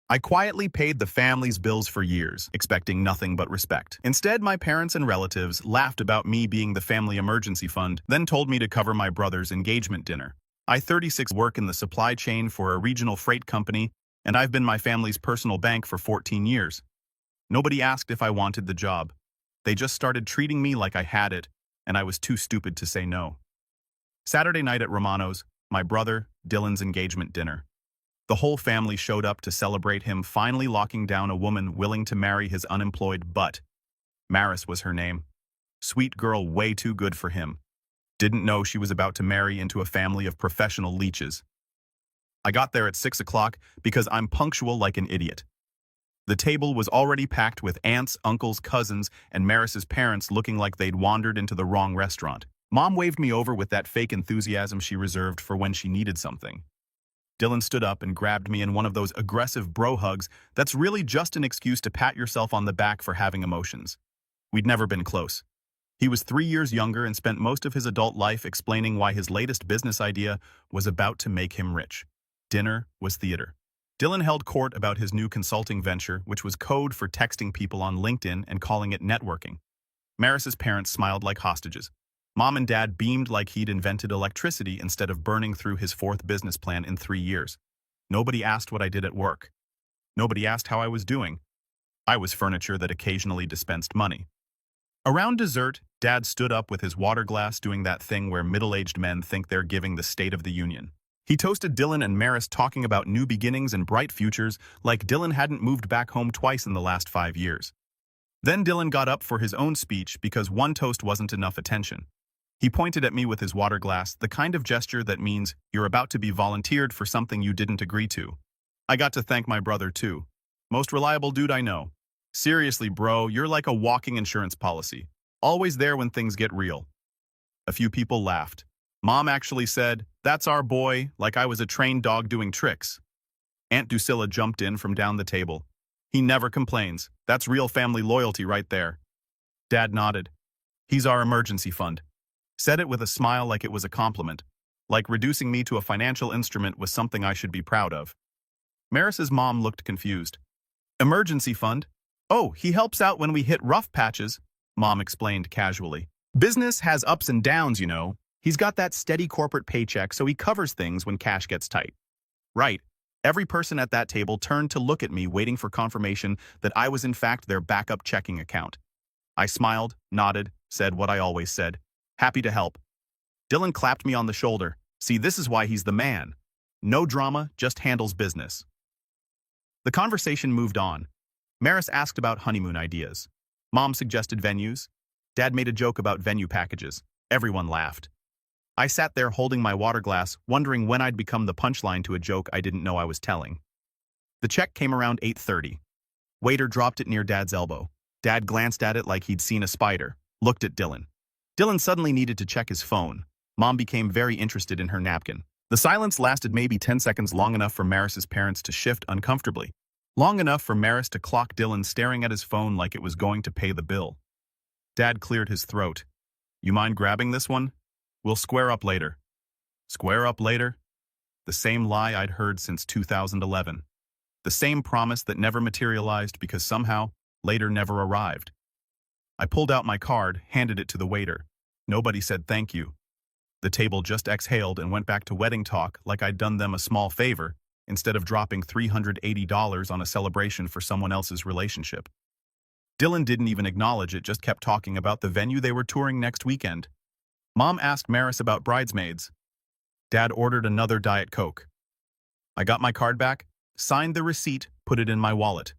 I quietly paid the family's bills for years, expecting nothing but respect. Instead, my parents and relatives laughed about me being the family emergency fund, then told me to cover my brother's engagement dinner. I 36 work in the supply chain for a regional freight company, and I've been my family's personal bank for 14 years. Nobody asked if I wanted the job. They just started treating me like I had it, and I was too stupid to say no. Saturday night at Romano's, my brother, Dylan's engagement dinner. The whole family showed up to celebrate him finally locking down a woman willing to marry his unemployed butt. Maris was her name. Sweet girl, way too good for him. Didn't know she was about to marry into a family of professional leeches. I got there at 6 o'clock because I'm punctual like an idiot. The table was already packed with aunts, uncles, cousins, and Maris's parents looking like they'd wandered into the wrong restaurant. Mom waved me over with that fake enthusiasm she reserved for when she needed something. Dylan stood up and grabbed me in one of those aggressive bro hugs that's really just an excuse to pat yourself on the back for having emotions. We'd never been close. He was 3 years younger and spent most of his adult life explaining why his latest business idea was about to make him rich. Dinner was theater. Dylan held court about his new consulting venture, which was code for texting people on LinkedIn and calling it networking. Maris's parents smiled like hostages. Mom and Dad beamed like he'd invented electricity instead of burning through his 4th business plan in 3 years. Nobody asked what I did at work. Nobody asked how I was doing. I was furniture that occasionally dispensed money. Around dessert, Dad stood up with his water glass doing that thing where middle-aged men think they're giving the State of the Union. He toasted Dylan and Maris talking about new beginnings and bright futures like Dylan hadn't moved back home twice in the last 5 years. Then Dylan got up for his own speech because one toast wasn't enough attention. He pointed at me with his water glass, the kind of gesture that means you're about to be volunteered for something you didn't agree to. I got to thank my brother too. Most reliable dude I know. Seriously, bro, you're like a walking insurance policy. Always there when things get real. A few people laughed. Mom actually said, "That's our boy," like I was a trained dog doing tricks. Aunt Drusilla jumped in from down the table. "He never complains. That's real family loyalty right there." Dad nodded. "He's our emergency fund." Said it with a smile like it was a compliment, like reducing me to a financial instrument was something I should be proud of. Maris's mom looked confused. "Emergency fund? Oh, he helps out when we hit rough patches," Mom explained casually. "Business has ups and downs, you know. He's got that steady corporate paycheck, so he covers things when cash gets tight." Right. Every person at that table turned to look at me, waiting for confirmation that I was in fact their backup checking account. I smiled, nodded, said what I always said. "Happy to help." Dylan clapped me on the shoulder. "See, this is why he's the man. No drama, just handles business." The conversation moved on. Maris asked about honeymoon ideas. Mom suggested venues. Dad made a joke about venue packages. Everyone laughed. I sat there holding my water glass, wondering when I'd become the punchline to a joke I didn't know I was telling. The check came around 8:30. Waiter dropped it near Dad's elbow. Dad glanced at it like he'd seen a spider, looked at Dylan. Dylan suddenly needed to check his phone. Mom became very interested in her napkin. The silence lasted maybe 10 seconds, long enough for Maris's parents to shift uncomfortably. Long enough for Maris to clock Dylan staring at his phone like it was going to pay the bill. Dad cleared his throat. "You mind grabbing this one? We'll square up later." Square up later? The same lie I'd heard since 2011. The same promise that never materialized because somehow later never arrived. I pulled out my card, handed it to the waiter. Nobody said thank you. The table just exhaled and went back to wedding talk like I'd done them a small favor, instead of dropping $380 on a celebration for someone else's relationship. Dylan didn't even acknowledge it, just kept talking about the venue they were touring next weekend. Mom asked Maris about bridesmaids. Dad ordered another Diet Coke. I got my card back, signed the receipt, put it in my wallet.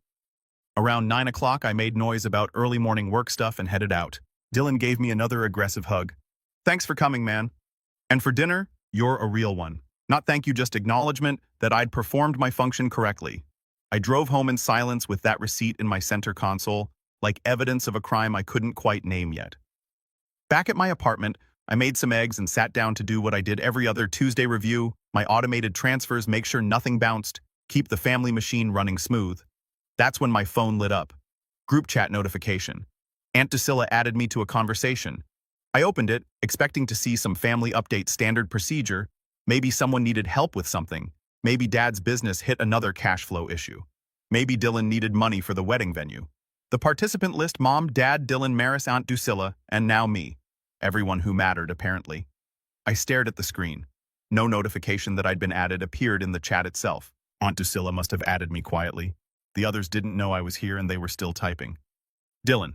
Around 9 o'clock, I made noise about early morning work stuff and headed out. Dylan gave me another aggressive hug. "Thanks for coming, man. And for dinner, you're a real one." Not thank you, just acknowledgement that I'd performed my function correctly. I drove home in silence with that receipt in my center console, like evidence of a crime I couldn't quite name yet. Back at my apartment, I made some eggs and sat down to do what I did every other Tuesday: review my automated transfers, make sure nothing bounced, keep the family machine running smooth. That's when my phone lit up. Group chat notification. Aunt Drusilla added me to a conversation. I opened it, expecting to see some family update standard procedure. Maybe someone needed help with something. Maybe Dad's business hit another cash flow issue. Maybe Dylan needed money for the wedding venue. The participant list: Mom, Dad, Dylan, Maris, Aunt Drusilla, and now me. Everyone who mattered, apparently. I stared at the screen. No notification that I'd been added appeared in the chat itself. Aunt Drusilla must have added me quietly. The others didn't know I was here and they were still typing. Dylan.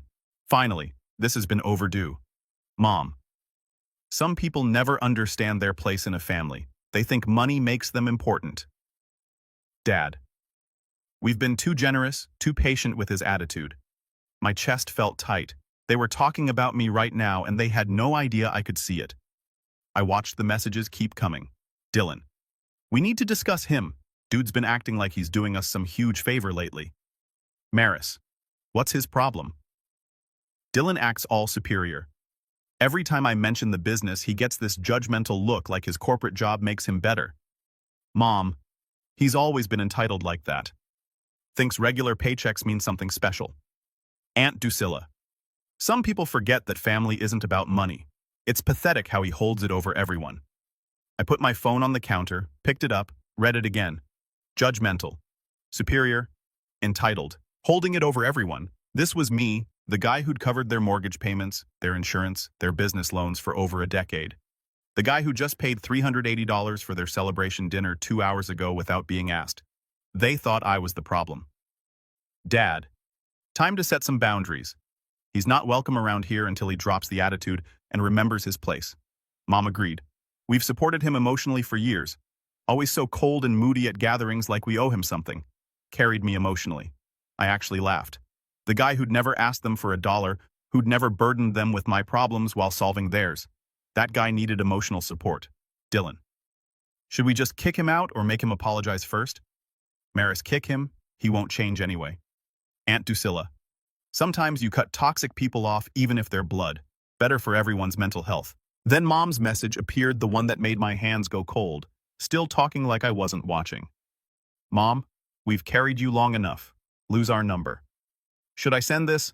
Finally, this has been overdue. Mom. Some people never understand their place in a family. They think money makes them important. Dad. We've been too generous, too patient with his attitude. My chest felt tight. They were talking about me right now and they had no idea I could see it. I watched the messages keep coming. Dylan. We need to discuss him. Dude's been acting like he's doing us some huge favor lately. Maris. What's his problem? Dylan acts all superior. Every time I mention the business, he gets this judgmental look like his corporate job makes him better. Mom. He's always been entitled like that. Thinks regular paychecks mean something special. Aunt Drusilla. Some people forget that family isn't about money. It's pathetic how he holds it over everyone. I put my phone on the counter, picked it up, read it again. Judgmental. Superior. Entitled. Holding it over everyone. This was me, the guy who'd covered their mortgage payments, their insurance, their business loans for over a decade. The guy who just paid $380 for their celebration dinner 2 hours ago without being asked. They thought I was the problem. Dad. Time to set some boundaries. He's not welcome around here until he drops the attitude and remembers his place. Mom agreed. We've supported him emotionally for years. Always so cold and moody at gatherings like we owe him something. Carried me emotionally. I actually laughed. The guy who'd never asked them for $1, who'd never burdened them with my problems while solving theirs. That guy needed emotional support. Dylan. Should we just kick him out or make him apologize first? Maris. Kick him. He won't change anyway. Aunt Drusilla. Sometimes you cut toxic people off even if they're blood. Better for everyone's mental health. Then Mom's message appeared, the one that made my hands go cold, still talking like I wasn't watching. Mom, we've carried you long enough. Lose our number. Should I send this?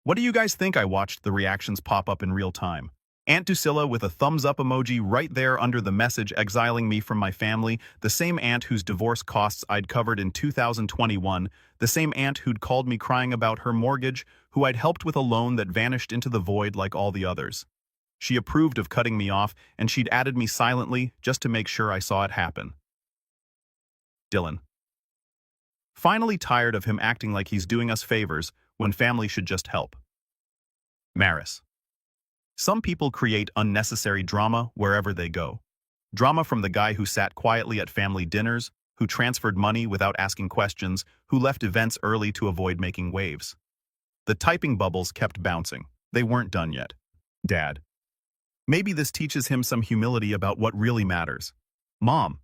What do you guys think? I watched the reactions pop up in real time. Aunt Drusilla with a thumbs up emoji right there under the message exiling me from my family, the same aunt whose divorce costs I'd covered in 2021, the same aunt who'd called me crying about her mortgage, who I'd helped with a loan that vanished into the void like all the others. She approved of cutting me off, and she'd added me silently just to make sure I saw it happen. Dylan. Finally tired of him acting like he's doing us favors when family should just help. Maris. Some people create unnecessary drama wherever they go. Drama from the guy who sat quietly at family dinners, who transferred money without asking questions, who left events early to avoid making waves. The typing bubbles kept bouncing. They weren't done yet. Dad. Maybe this teaches him some humility about what really matters. Mom.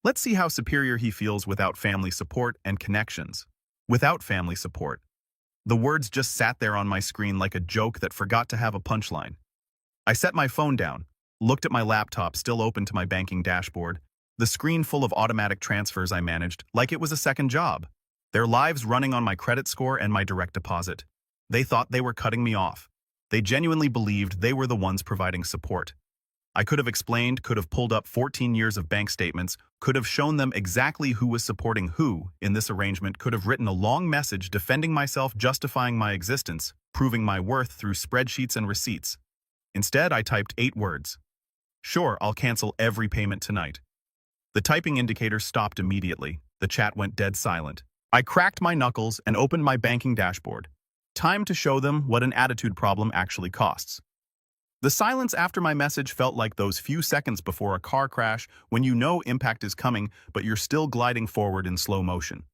Let's see how superior he feels without family support and connections. Without family support. The words just sat there on my screen like a joke that forgot to have a punchline. I set my phone down, looked at my laptop still open to my banking dashboard, the screen full of automatic transfers I managed like it was a second job. Their lives running on my credit score and my direct deposit. They thought they were cutting me off. They genuinely believed they were the ones providing support. I could have explained, could have pulled up 14 years of bank statements, could have shown them exactly who was supporting who in this arrangement, could have written a long message defending myself, justifying my existence, proving my worth through spreadsheets and receipts. Instead, I typed 8 words. Sure, I'll cancel every payment tonight. The typing indicator stopped immediately. The chat went dead silent. I cracked my knuckles and opened my banking dashboard. Time to show them what an attitude problem actually costs. The silence after my message felt like those few seconds before a car crash when you know impact is coming, but you're still gliding forward in slow motion.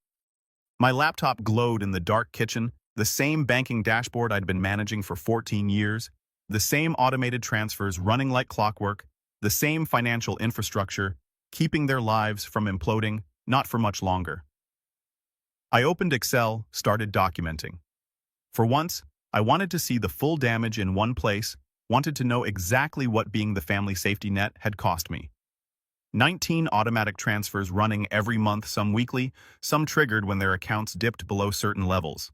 My laptop glowed in the dark kitchen, the same banking dashboard I'd been managing for 14 years, the same automated transfers running like clockwork, the same financial infrastructure, keeping their lives from imploding, not for much longer. I opened Excel, started documenting. For once, I wanted to see the full damage in one place, wanted to know exactly what being the family safety net had cost me. 19 automatic transfers running every month, some weekly, some triggered when their accounts dipped below certain levels.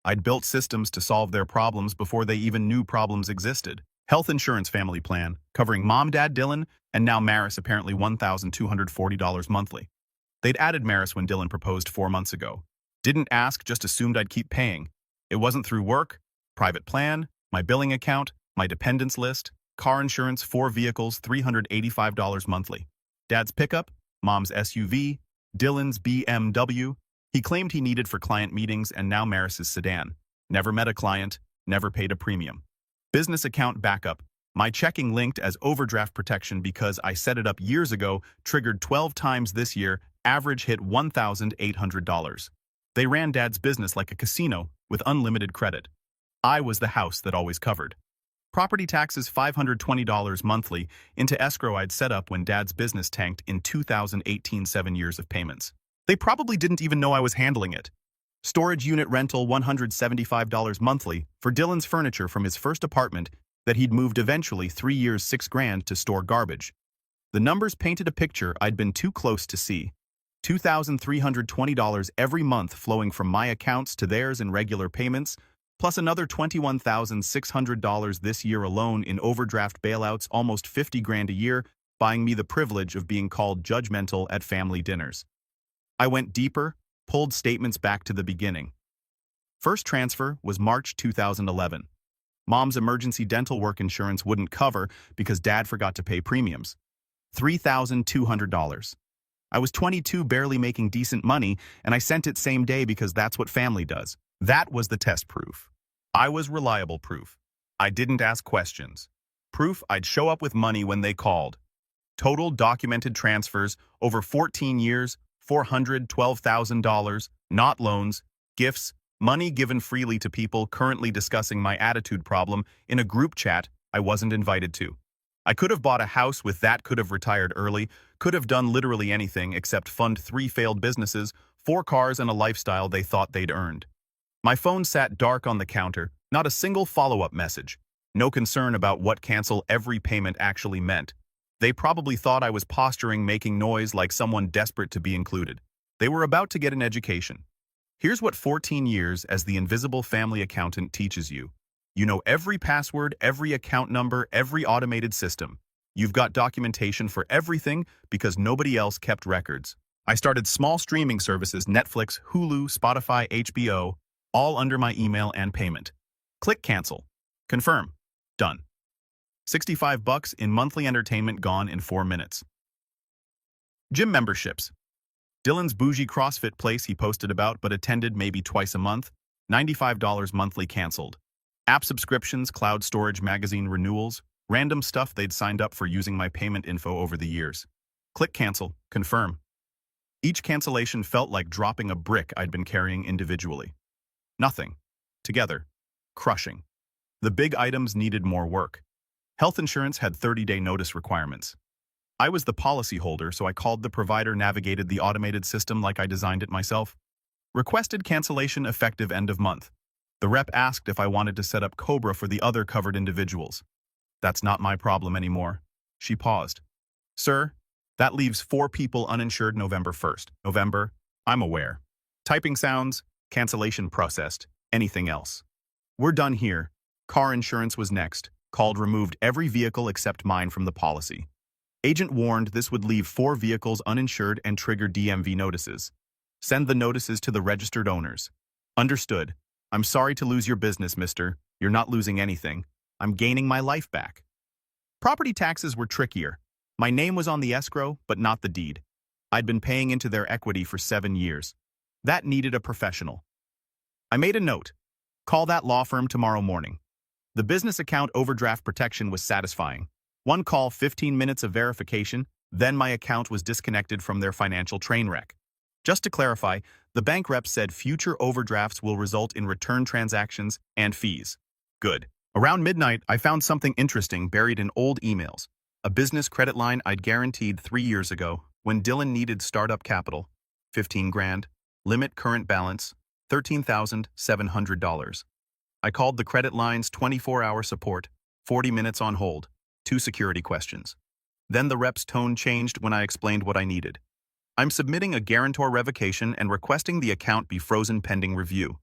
I'd built systems to solve their problems before they even knew problems existed. Health insurance family plan, covering Mom, Dad, Dylan, and now Maris, apparently $1,240 monthly. They'd added Maris when Dylan proposed 4 months ago. Didn't ask, just assumed I'd keep paying. It wasn't through work, private plan, my billing account, my dependents list, car insurance, 4 vehicles, $385 monthly. Dad's pickup, mom's SUV, Dylan's BMW. He claimed he needed for client meetings and now Maris's sedan. Never met a client, never paid a premium. Business account backup. My checking linked as overdraft protection because I set it up years ago, triggered 12 times this year, average hit $1,800. They ran Dad's business like a casino with unlimited credit. I was the house that always covered. Property taxes $520 monthly into escrow I'd set up when Dad's business tanked in 2018, 7 years of payments. They probably didn't even know I was handling it. Storage unit rental $175 monthly for Dylan's furniture from his first apartment that he'd moved eventually 3 years, $6,000 to store garbage. The numbers painted a picture I'd been too close to see. $2,320 every month flowing from my accounts to theirs in regular payments, plus another $21,600 this year alone in overdraft bailouts, almost $50,000 a year, buying me the privilege of being called judgmental at family dinners. I went deeper, pulled statements back to the beginning. First transfer was March 2011. Mom's emergency dental work insurance wouldn't cover because Dad forgot to pay premiums. $3,200. I was 22, barely making decent money, and I sent it same day because that's what family does. That was the test proof. I was reliable proof. I didn't ask questions. Proof I'd show up with money when they called. Total documented transfers over 14 years, $412,000, not loans, gifts, money given freely to people currently discussing my attitude problem in a group chat I wasn't invited to. I could have bought a house with that, could have retired early, could have done literally anything except fund 3 failed businesses, 4 cars, and a lifestyle they thought they'd earned. My phone sat dark on the counter, not a single follow-up message. No concern about what cancel every payment actually meant. They probably thought I was posturing, making noise like someone desperate to be included. They were about to get an education. Here's what 14 years as the invisible family accountant teaches you. You know every password, every account number, every automated system. You've got documentation for everything because nobody else kept records. I started small streaming services, Netflix, Hulu, Spotify, HBO, all under my email and payment. Click cancel. Confirm. Done. $65 in monthly entertainment gone in 4 minutes. Gym memberships. Dylan's bougie CrossFit place he posted about but attended maybe twice a month, $95 monthly canceled. App subscriptions, cloud storage, magazine renewals, random stuff they'd signed up for using my payment info over the years. Click cancel, confirm. Each cancellation felt like dropping a brick I'd been carrying individually. Nothing. Together. Crushing. The big items needed more work. Health insurance had 30-day notice requirements. I was the policyholder, so I called the provider, navigated the automated system like I designed it myself. Requested cancellation effective end of month. The rep asked if I wanted to set up COBRA for the other covered individuals. That's not my problem anymore. She paused. Sir, that leaves 4 people uninsured November 1st. November, I'm aware. Typing sounds, cancellation processed, anything else. We're done here. Car insurance was next. Called, removed every vehicle except mine from the policy. Agent warned this would leave 4 vehicles uninsured and trigger DMV notices. Send the notices to the registered owners. Understood. I'm sorry to lose your business, mister. You're not losing anything. I'm gaining my life back. Property taxes were trickier. My name was on the escrow, but not the deed. I'd been paying into their equity for 7 years. That needed a professional. I made a note. Call that law firm tomorrow morning. The business account overdraft protection was satisfying. 1 call, 15 minutes of verification, then my account was disconnected from their financial train wreck. Just to clarify, the bank rep said future overdrafts will result in return transactions and fees. Good. Around midnight, I found something interesting buried in old emails. A business credit line I'd guaranteed 3 years ago when Dylan needed startup capital. $15,000. Limit current balance, $13,700. I called the credit line's 24-hour support, 40 minutes on hold, 2 security questions. Then the rep's tone changed when I explained what I needed. I'm submitting a guarantor revocation and requesting the account be frozen pending review.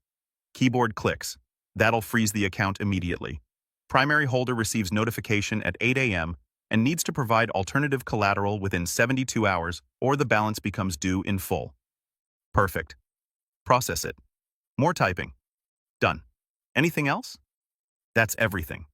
Keyboard clicks. That'll freeze the account immediately. Primary holder receives notification at 8 a.m. and needs to provide alternative collateral within 72 hours or the balance becomes due in full. Perfect. Process it. More typing. Done. Anything else? That's everything.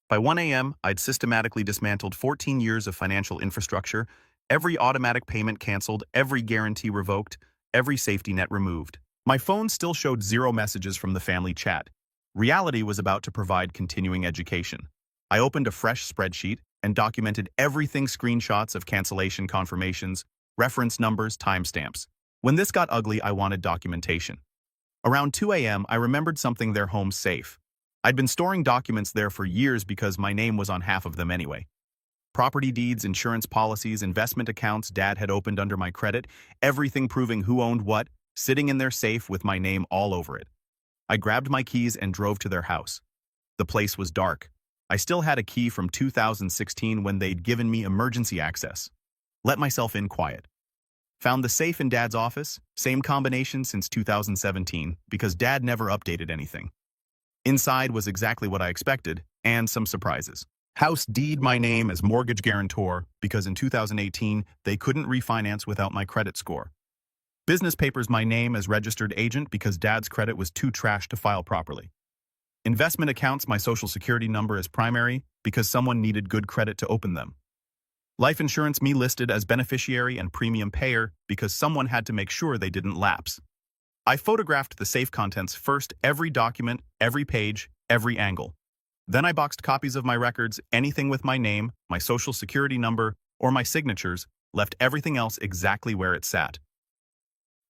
By 1 a.m., I'd systematically dismantled 14 years of financial infrastructure, every automatic payment canceled, every guarantee revoked, every safety net removed. My phone still showed 0 messages from the family chat. Reality was about to provide continuing education. I opened a fresh spreadsheet and documented everything: screenshots of cancellation confirmations, reference numbers, timestamps. When this got ugly, I wanted documentation. Around 2 a.m., I remembered something: their home safe. I'd been storing documents there for years because my name was on half of them anyway. Property deeds, insurance policies, investment accounts Dad had opened under my credit, everything proving who owned what, sitting in their safe with my name all over it. I grabbed my keys and drove to their house. The place was dark. I still had a key from 2016 when they'd given me emergency access. Let myself in quiet. Found the safe in Dad's office, same combination since 2017, because Dad never updated anything. Inside was exactly what I expected, and some surprises. House deed my name as mortgage guarantor, because in 2018 they couldn't refinance without my credit score. Business papers my name as registered agent because Dad's credit was too trash to file properly. Investment accounts my social security number as primary because someone needed good credit to open them. Life insurance me listed as beneficiary and premium payer because someone had to make sure they didn't lapse. I photographed the safe contents first, every document, every page, every angle. Then I boxed copies of my records, anything with my name, my social security number, or my signatures, left everything else exactly where it sat.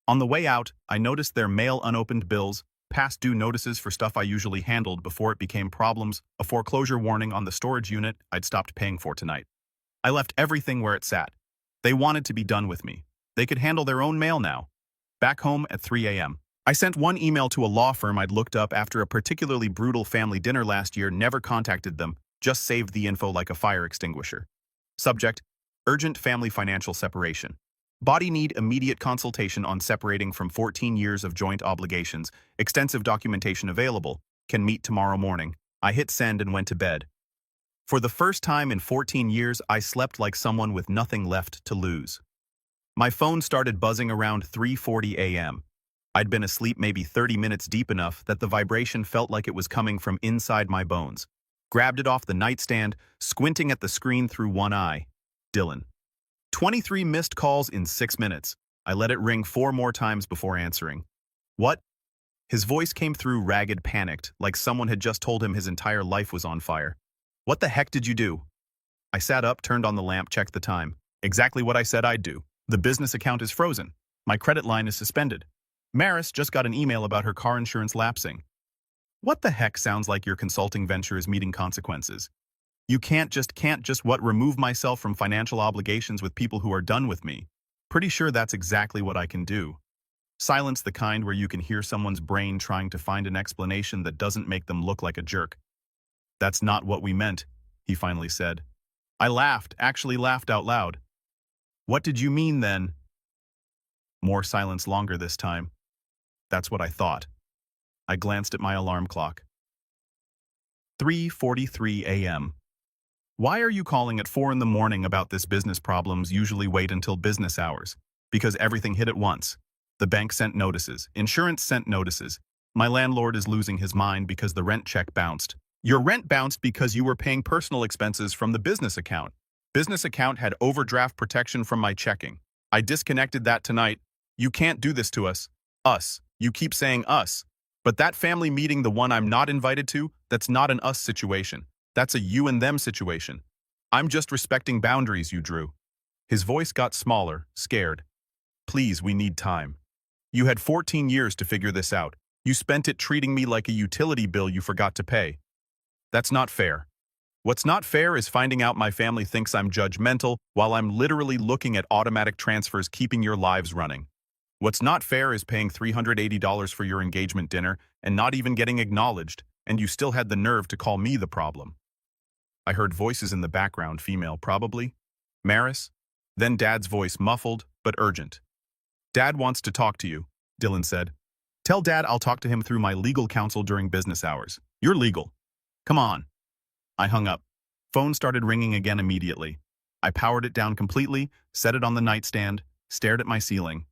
On the way out, I noticed their mail unopened bills, past due notices for stuff I usually handled before it became problems, a foreclosure warning on the storage unit I'd stopped paying for tonight. I left everything where it sat. They wanted to be done with me. They could handle their own mail now. Back home at 3 a.m. I sent one email to a law firm I'd looked up after a particularly brutal family dinner last year, never contacted them, just saved the info like a fire extinguisher. Subject: urgent family financial separation. Body need immediate consultation on separating from 14 years of joint obligations. Extensive documentation available. Can meet tomorrow morning. I hit send and went to bed. For the first time in 14 years, I slept like someone with nothing left to lose. My phone started buzzing around 3:40 a.m. I'd been asleep maybe 30 minutes deep enough that the vibration felt like it was coming from inside my bones. Grabbed it off the nightstand, squinting at the screen through one eye. Dylan. 23 missed calls in 6 minutes. I let it ring 4 more times before answering. What? His voice came through ragged, panicked, like someone had just told him his entire life was on fire. What the heck did you do? I sat up, turned on the lamp, checked the time. Exactly what I said I'd do. The business account is frozen. My credit line is suspended. Maris just got an email about her car insurance lapsing. What the heck? Sounds like your consulting venture is meeting consequences. You can't just remove myself from financial obligations with people who are done with me. Pretty sure that's exactly what I can do. Silence, the kind where you can hear someone's brain trying to find an explanation that doesn't make them look like a jerk. That's not what we meant, he finally said. I laughed, actually laughed out loud. What did you mean then? More silence, longer this time. That's what I thought. I glanced at my alarm clock. 3:43 a.m. Why are you calling at 4 in the morning about this business? Problems usually wait until business hours. Because everything hit at once. The bank sent notices. Insurance sent notices. My landlord is losing his mind because the rent check bounced. Your rent bounced because you were paying personal expenses from the business account. Business account had overdraft protection from my checking. I disconnected that tonight. You can't do this to us. Us. You keep saying us. But that family meeting, the one I'm not invited to, that's not an us situation. That's a you and them situation. I'm just respecting boundaries you drew. His voice got smaller, scared. Please, we need time. You had 14 years to figure this out. You spent it treating me like a utility bill you forgot to pay. That's not fair. What's not fair is finding out my family thinks I'm judgmental while I'm literally looking at automatic transfers keeping your lives running. What's not fair is paying $380 for your engagement dinner and not even getting acknowledged, and you still had the nerve to call me the problem. I heard voices in the background, female probably. Maris? Then Dad's voice, muffled but urgent. Dad wants to talk to you, Dylan said. Tell Dad I'll talk to him through my legal counsel during business hours. You're legal. Come on. I hung up. Phone started ringing again immediately. I powered it down completely, set it on the nightstand, stared at my ceiling.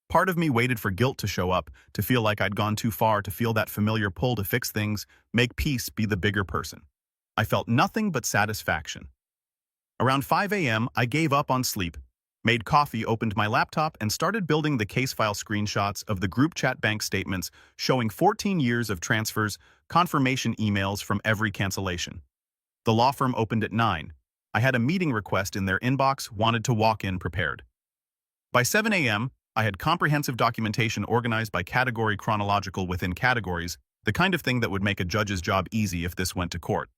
Part of me waited for guilt to show up, to feel like I'd gone too far, to feel that familiar pull to fix things, make peace, be the bigger person. I felt nothing but satisfaction. Around 5 a.m., I gave up on sleep, made coffee, opened my laptop, and started building the case file screenshots of the group chat bank statements showing 14 years of transfers, confirmation emails from every cancellation. The law firm opened at 9. I had a meeting request in their inbox, wanted to walk in prepared. By 7 a.m., I had comprehensive documentation organized by category, chronological within categories, the kind of thing that would make a judge's job easy if this went to court.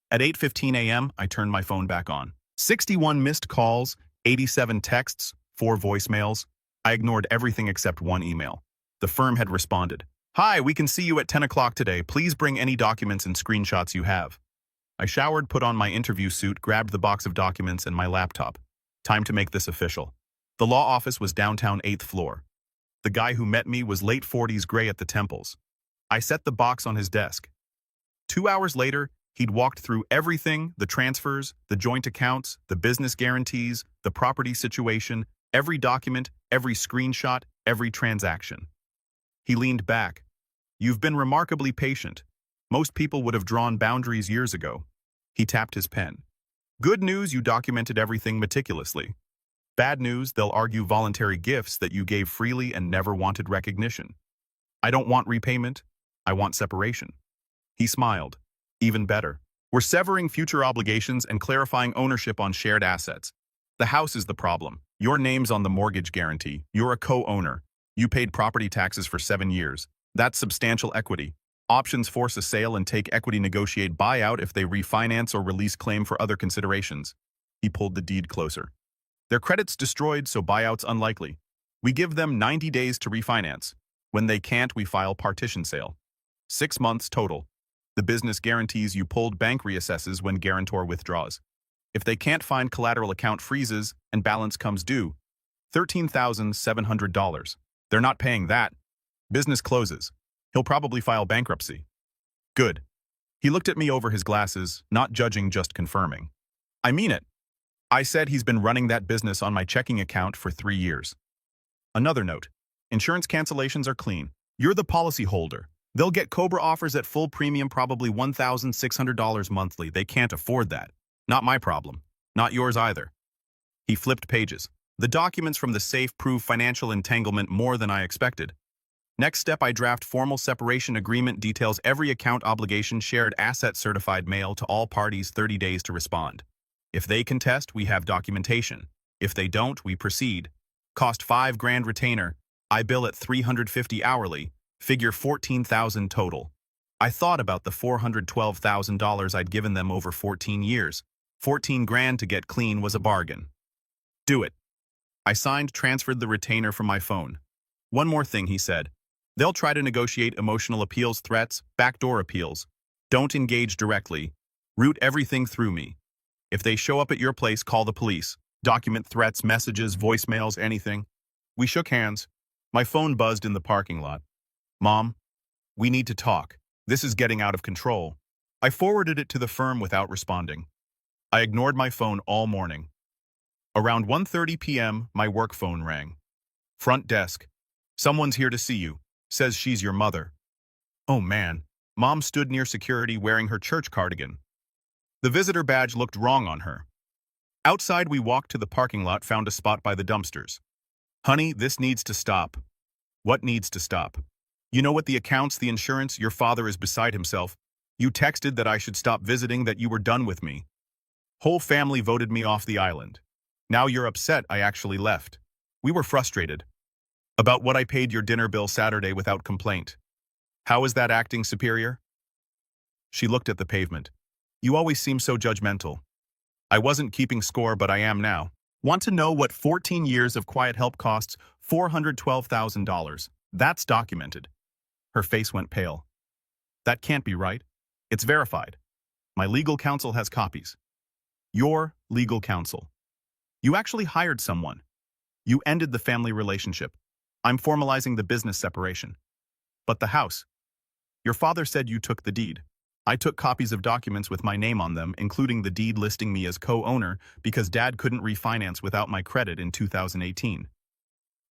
At 8:15 a.m., I turned my phone back on. 61 missed calls, 87 texts, 4 voicemails. I ignored everything except one email. The firm had responded. "Hi, we can see you at 10 o'clock today. Please bring any documents and screenshots you have." I showered, put on my interview suit, grabbed the box of documents and my laptop. Time to make this official. The law office was downtown 8th floor. The guy who met me was late 40s, gray at the temples. I set the box on his desk. 2 hours later, he'd walked through everything, the transfers, the joint accounts, the business guarantees, the property situation, every document, every screenshot, every transaction. He leaned back. "You've been remarkably patient. Most people would have drawn boundaries years ago." He tapped his pen. "Good news, you documented everything meticulously. Bad news, they'll argue voluntary gifts that you gave freely and never wanted recognition. I don't want repayment. I want separation." He smiled. "Even better. We're severing future obligations and clarifying ownership on shared assets. The house is the problem. Your name's on the mortgage guarantee. You're a co-owner. You paid property taxes for 7 years. That's substantial equity. Options force a sale and take equity, negotiate buyout if they refinance or release claim for other considerations." He pulled the deed closer. "Their credit's destroyed, so buyout's unlikely. We give them 90 days to refinance. When they can't, we file partition sale. 6 months total. The business guarantees you pulled, bank reassesses when guarantor withdraws. If they can't find collateral, account freezes and balance comes due. $13,700. They're not paying that. Business closes. He'll probably file bankruptcy." "Good." He looked at me over his glasses, not judging, just confirming. "I mean it. I said he's been running that business on my checking account for 3 years. Another note. Insurance cancellations are clean. You're the policy holder. They'll get COBRA offers at full premium, probably $1,600 monthly. They can't afford that. Not my problem. Not yours either." He flipped pages. The documents from the safe prove financial entanglement more than I expected. "Next step, I draft formal separation agreement, details every account obligation, shared asset, certified mail to all parties, 30 days to respond. If they contest, we have documentation. If they don't, we proceed. Cost $5,000 retainer. I bill at $350 hourly. Figure $14,000 total." I thought about the $412,000 I'd given them over 14 years. $14,000 to get clean was a bargain. "Do it." I signed, transferred the retainer from my phone. "One more thing," he said. "They'll try to negotiate emotional appeals, threats, backdoor appeals. Don't engage directly. Route everything through me. If they show up at your place, call the police. Document threats, messages, voicemails, anything." We shook hands. My phone buzzed in the parking lot. "Mom, we need to talk. This is getting out of control." I forwarded it to the firm without responding. I ignored my phone all morning. Around 1:30 p.m., my work phone rang. Front desk. "Someone's here to see you. Says she's your mother." Oh man. Mom stood near security wearing her church cardigan. The visitor badge looked wrong on her. Outside, we walked to the parking lot, found a spot by the dumpsters. "Honey, this needs to stop." "What needs to stop?" "You know what, the accounts, the insurance, your father is beside himself. You texted that I should stop visiting, that you were done with me. Whole family voted me off the island. Now you're upset I actually left. We were frustrated. About what I paid your dinner bill Saturday without complaint. How is that acting superior?" She looked at the pavement. "You always seem so judgmental." I wasn't keeping score, but I am now. "Want to know what 14 years of quiet help costs? $412,000. That's documented." Her face went pale. "That can't be right. It's verified. My legal counsel has copies." "Your legal counsel. You actually hired someone. You ended the family relationship. I'm formalizing the business separation. But the house. Your father said you took the deed. I took copies of documents with my name on them, including the deed listing me as co-owner, because Dad couldn't refinance without my credit in 2018.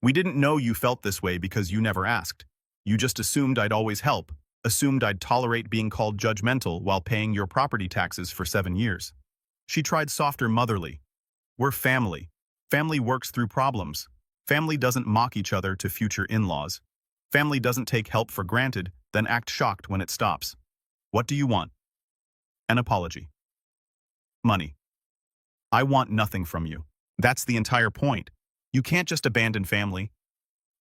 We didn't know you felt this way because you never asked. You just assumed I'd always help, assumed I'd tolerate being called judgmental while paying your property taxes for 7 years. She tried softer motherly. We're family. Family works through problems. Family doesn't mock each other to future in-laws. Family doesn't take help for granted, then act shocked when it stops. What do you want? An apology. Money. I want nothing from you. That's the entire point. You can't just abandon family.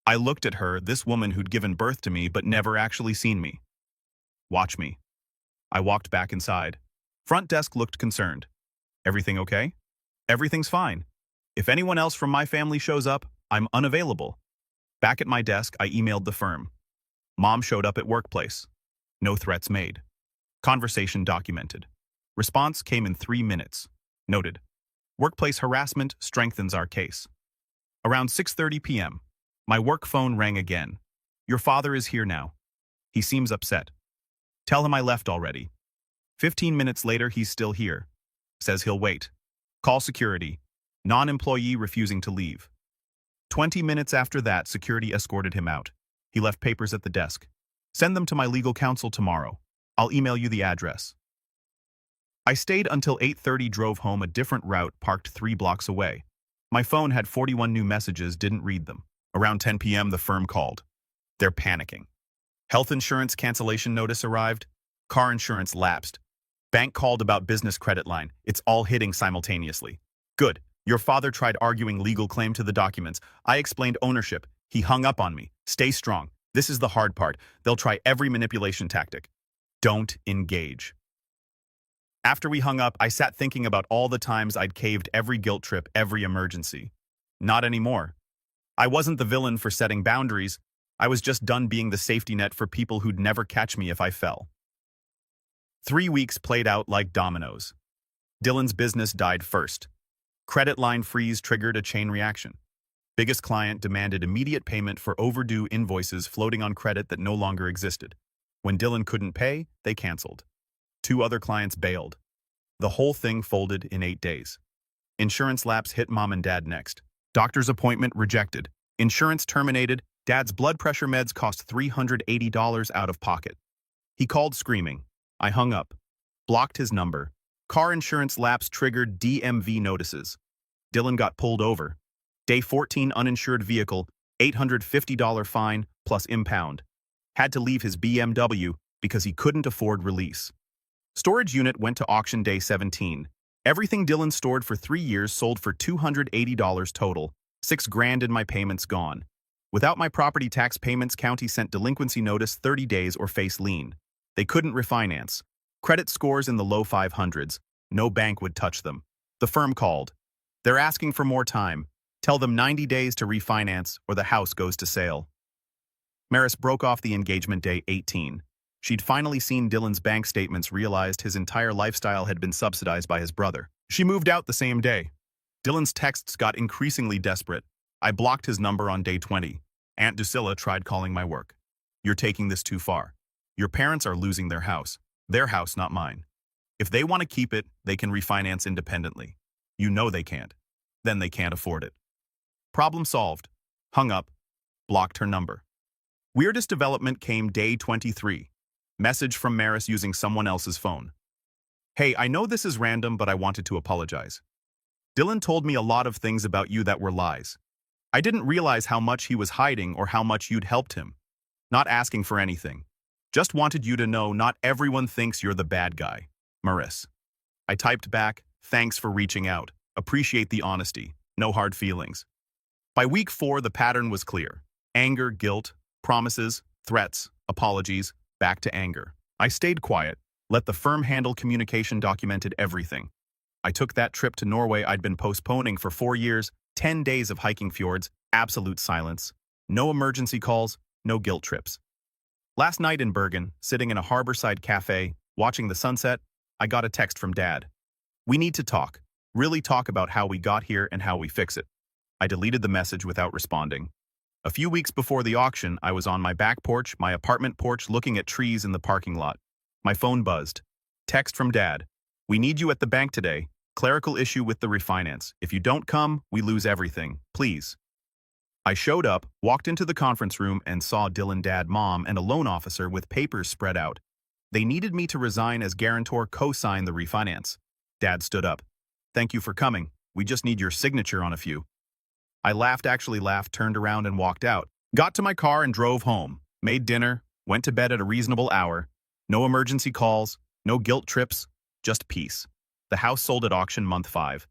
I looked at her, this woman who'd given birth to me but never actually seen me. Watch me. I walked back inside. Front desk looked concerned. Everything okay? Everything's fine. If anyone else from my family shows up, I'm unavailable. Back at my desk, I emailed the firm. Mom showed up at workplace. No threats made. Conversation documented. Response came in 3 minutes. Noted. Workplace harassment strengthens our case. Around 6:30 p.m., my work phone rang again. Your father is here now. He seems upset. Tell him I left already. 15 minutes later, he's still here. Says he'll wait. Call security. Non-employee refusing to leave. 20 minutes after that, security escorted him out. He left papers at the desk. Send them to my legal counsel tomorrow. I'll email you the address. I stayed until 8:30, drove home a different route, parked 3 blocks away. My phone had 41 new messages, didn't read them. Around 10 p.m., the firm called. They're panicking. Health insurance cancellation notice arrived. Car insurance lapsed. Bank called about business credit line. It's all hitting simultaneously. Good. Your father tried arguing legal claim to the documents. I explained ownership. He hung up on me. Stay strong. This is the hard part. They'll try every manipulation tactic. Don't engage. After we hung up, I sat thinking about all the times I'd caved every guilt trip, every emergency. Not anymore. I wasn't the villain for setting boundaries. I was just done being the safety net for people who'd never catch me if I fell. 3 weeks played out like dominoes. Dylan's business died first. Credit line freeze triggered a chain reaction. Biggest client demanded immediate payment for overdue invoices floating on credit that no longer existed. When Dylan couldn't pay, they canceled. 2 other clients bailed. The whole thing folded in 8 days. Insurance lapse hit mom and dad next. Doctor's appointment rejected. Insurance terminated. Dad's blood pressure meds cost $380 out of pocket. He called screaming. I hung up. Blocked his number. Car insurance lapse triggered DMV notices. Dylan got pulled over. Day 14 uninsured vehicle, $850 fine plus impound. Had to leave his BMW because he couldn't afford release. Storage unit went to auction day 17. Everything Dylan stored for 3 years sold for $280 total. $6,000 in my payments gone. Without my property tax payments, county sent delinquency notice 30 days or face lien. They couldn't refinance. Credit scores in the low 500s. No bank would touch them. The firm called. They're asking for more time. Tell them 90 days to refinance or the house goes to sale. Maris broke off the engagement day 18. She'd finally seen Dylan's bank statements, realized his entire lifestyle had been subsidized by his brother. She moved out the same day. Dylan's texts got increasingly desperate. I blocked his number on day 20. Aunt Drusilla tried calling my work. You're taking this too far. Your parents are losing their house. Their house, not mine. If they want to keep it, they can refinance independently. You know they can't. Then they can't afford it. Problem solved. Hung up. Blocked her number. Weirdest development came day 23. Message from Maris using someone else's phone. Hey, I know this is random, but I wanted to apologize. Dylan told me a lot of things about you that were lies. I didn't realize how much he was hiding or how much you'd helped him. Not asking for anything. Just wanted you to know not everyone thinks you're the bad guy. Maris. I typed back, thanks for reaching out. Appreciate the honesty. No hard feelings. By week 4, the pattern was clear. Anger, guilt, promises, threats, apologies, back to anger. I stayed quiet, let the firm handle communication, documented everything. I took that trip to Norway I'd been postponing for 4 years, 10 days of hiking fjords, absolute silence. No emergency calls, no guilt trips. Last night in Bergen, sitting in a harborside cafe, watching the sunset, I got a text from Dad. We need to talk. Really talk about how we got here and how we fix it. I deleted the message without responding. A few weeks before the auction, I was on my back porch, my apartment porch, looking at trees in the parking lot. My phone buzzed. Text from Dad. We need you at the bank today. Clerical issue with the refinance. If you don't come, we lose everything. Please. I showed up, walked into the conference room, and saw Dylan, Dad, Mom, and a loan officer with papers spread out. They needed me to resign as guarantor, co-sign the refinance. Dad stood up. "Thank you for coming. We just need your signature on a few." I actually laughed, turned around and walked out. Got to my car and drove home. Made dinner, went to bed at a reasonable hour. No emergency calls, no guilt trips, just peace. The house sold at auction month 5.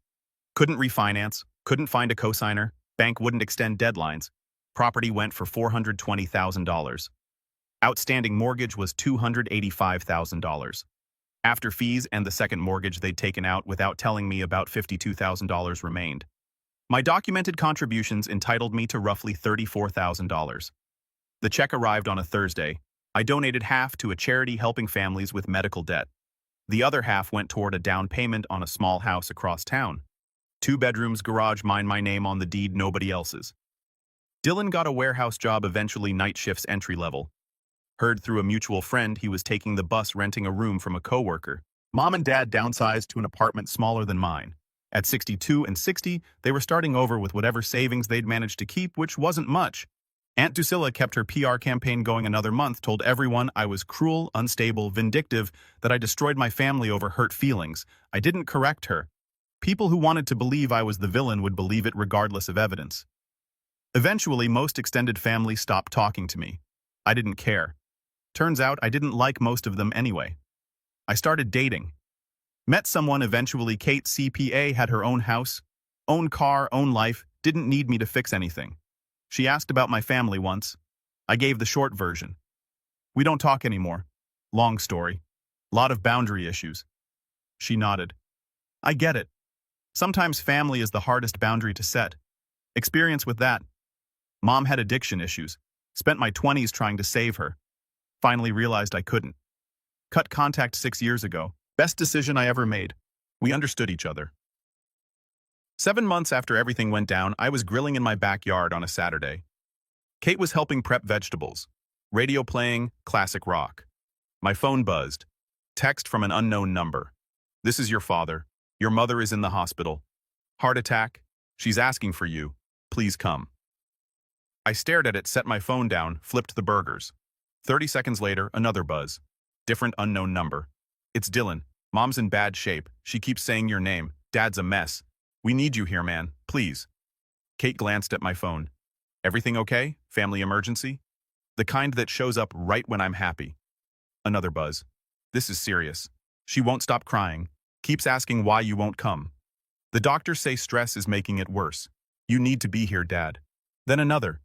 Couldn't refinance, couldn't find a cosigner, bank wouldn't extend deadlines. Property went for $420,000. Outstanding mortgage was $285,000. After fees and the second mortgage they'd taken out without telling me, about $52,000 remained. My documented contributions entitled me to roughly $34,000. The check arrived on a Thursday. I donated half to a charity helping families with medical debt. The other half went toward a down payment on a small house across town. 2 bedrooms, garage, my name on the deed, nobody else's. Dylan got a warehouse job, eventually night shifts, entry level. Heard through a mutual friend he was taking the bus, renting a room from a coworker. Mom and Dad downsized to an apartment smaller than mine. At 62 and 60, they were starting over with whatever savings they'd managed to keep, which wasn't much. Aunt Drusilla kept her PR campaign going another month, told everyone I was cruel, unstable, vindictive, that I destroyed my family over hurt feelings. I didn't correct her. People who wanted to believe I was the villain would believe it regardless of evidence. Eventually, most extended family stopped talking to me. I didn't care. Turns out I didn't like most of them anyway. I started dating. Met someone eventually. Kate, CPA, had her own house, own car, own life, didn't need me to fix anything. She asked about my family once. I gave the short version. We don't talk anymore. Long story. Lot of boundary issues. She nodded. I get it. Sometimes family is the hardest boundary to set. Experience with that. Mom had addiction issues. Spent my 20s trying to save her. Finally realized I couldn't. Cut contact 6 years ago. Best decision I ever made. We understood each other. 7 months after everything went down, I was grilling in my backyard on a Saturday. Kate was helping prep vegetables. Radio playing, classic rock. My phone buzzed. Text from an unknown number. "This is your father. Your mother is in the hospital. Heart attack. She's asking for you. Please come." I stared at it, set my phone down, flipped the burgers. 30 seconds later, another buzz. Different unknown number. "It's Dylan. Mom's in bad shape. She keeps saying your name. Dad's a mess. We need you here, man. Please." Kate glanced at my phone. "Everything okay? Family emergency?" The kind that shows up right when I'm happy. Another buzz. "This is serious. She won't stop crying. Keeps asking why you won't come. The doctors say stress is making it worse. You need to be here, Dad." Then another.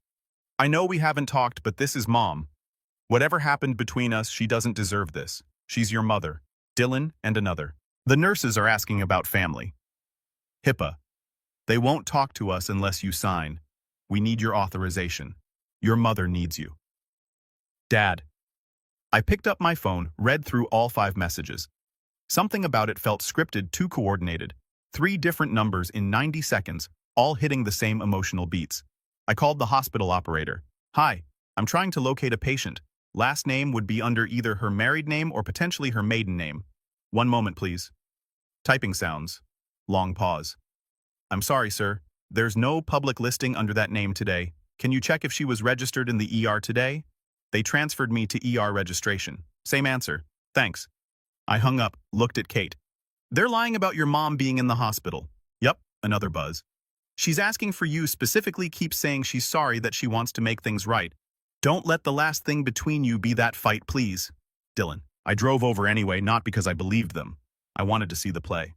"I know we haven't talked, but this is Mom. Whatever happened between us, she doesn't deserve this. She's your mother." Dylan and another. "The nurses are asking about family. HIPAA. They won't talk to us unless you sign. We need your authorization. Your mother needs you." Dad. I picked up my phone, read through all 5 messages. Something about it felt scripted, too coordinated. 3 different numbers in 90 seconds, all hitting the same emotional beats. I called the hospital operator. "Hi, I'm trying to locate a patient. Last name would be under either her married name or potentially her maiden name. One moment, please." Typing sounds. Long pause. "I'm sorry, sir. There's no public listing under that name today. Can you check if she was registered in the ER today?" They transferred me to ER registration. Same answer. "Thanks." I hung up, looked at Kate. "They're lying about your mom being in the hospital." "Yup," another buzz. "She's asking for you, specifically keeps saying she's sorry, that she wants to make things right. Don't let the last thing between you be that fight, please." Dylan. I drove over anyway, not because I believed them. I wanted to see the play.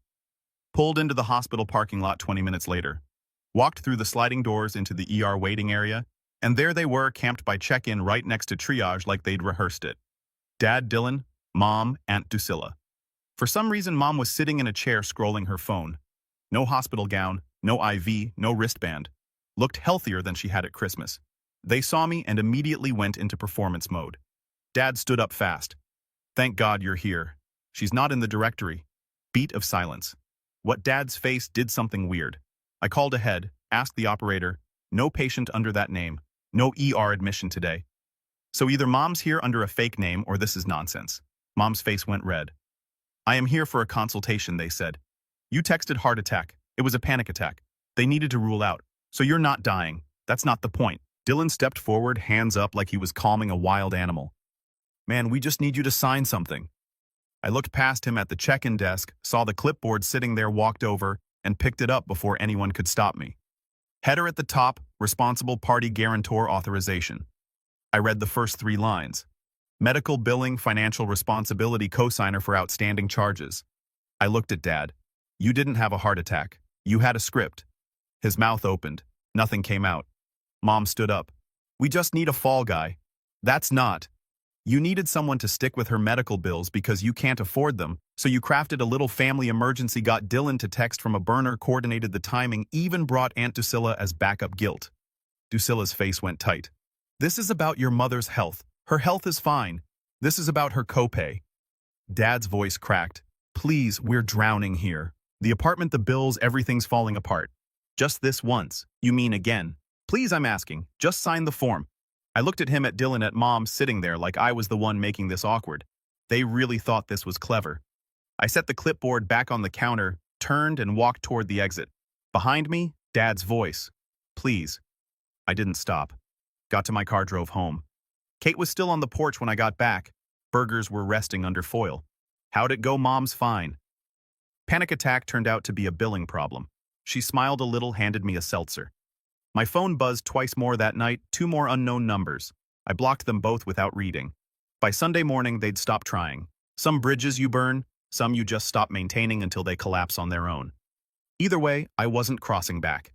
Pulled into the hospital parking lot 20 minutes later. Walked through the sliding doors into the ER waiting area, and there they were, camped by check-in right next to triage like they'd rehearsed it. Dad, Dylan, Mom, Aunt Drusilla. For some reason, Mom was sitting in a chair scrolling her phone. No hospital gown, no IV, no wristband. Looked healthier than she had at Christmas. They saw me and immediately went into performance mode. Dad stood up fast. "Thank God you're here. She's not in the directory." Beat of silence. What Dad's face did something weird. I called ahead, asked the operator. No patient under that name. No ER admission today. So either Mom's here under a fake name or this is nonsense. Mom's face went red. "I am here for a consultation," they said. "You texted heart attack. It was a panic attack. They needed to rule out. So you're not dying. That's not the point. Dylan stepped forward, hands up like he was calming a wild animal. Man, we just need you to sign something. I looked past him at the check-in desk, saw the clipboard sitting there, walked over, and picked it up before anyone could stop me. Header at the top, responsible party guarantor authorization. I read the first 3 lines. Medical billing, financial responsibility, cosigner for outstanding charges. I looked at Dad. You didn't have a heart attack. You had a script. His mouth opened. Nothing came out. Mom stood up. We just need a fall guy. That's not. You needed someone to stick with her medical bills because you can't afford them, so you crafted a little family emergency, got Dylan to text from a burner, coordinated the timing, even brought Aunt Drusilla as backup guilt. Drusilla's face went tight. This is about your mother's health. Her health is fine. This is about her copay. Dad's voice cracked. Please, we're drowning here. The apartment, the bills, everything's falling apart. Just this once. You mean again? Please, I'm asking. Just sign the form. I looked at him, at Dylan, at Mom, sitting there like I was the one making this awkward. They really thought this was clever. I set the clipboard back on the counter, turned, and walked toward the exit. Behind me, Dad's voice. Please. I didn't stop. Got to my car, drove home. Kate was still on the porch when I got back. Burgers were resting under foil. How'd it go? Mom's fine. Panic attack turned out to be a billing problem. She smiled a little, handed me a seltzer. My phone buzzed twice more that night, 2 more unknown numbers. I blocked them both without reading. By Sunday morning, they'd stop trying. Some bridges you burn, some you just stop maintaining until they collapse on their own. Either way, I wasn't crossing back.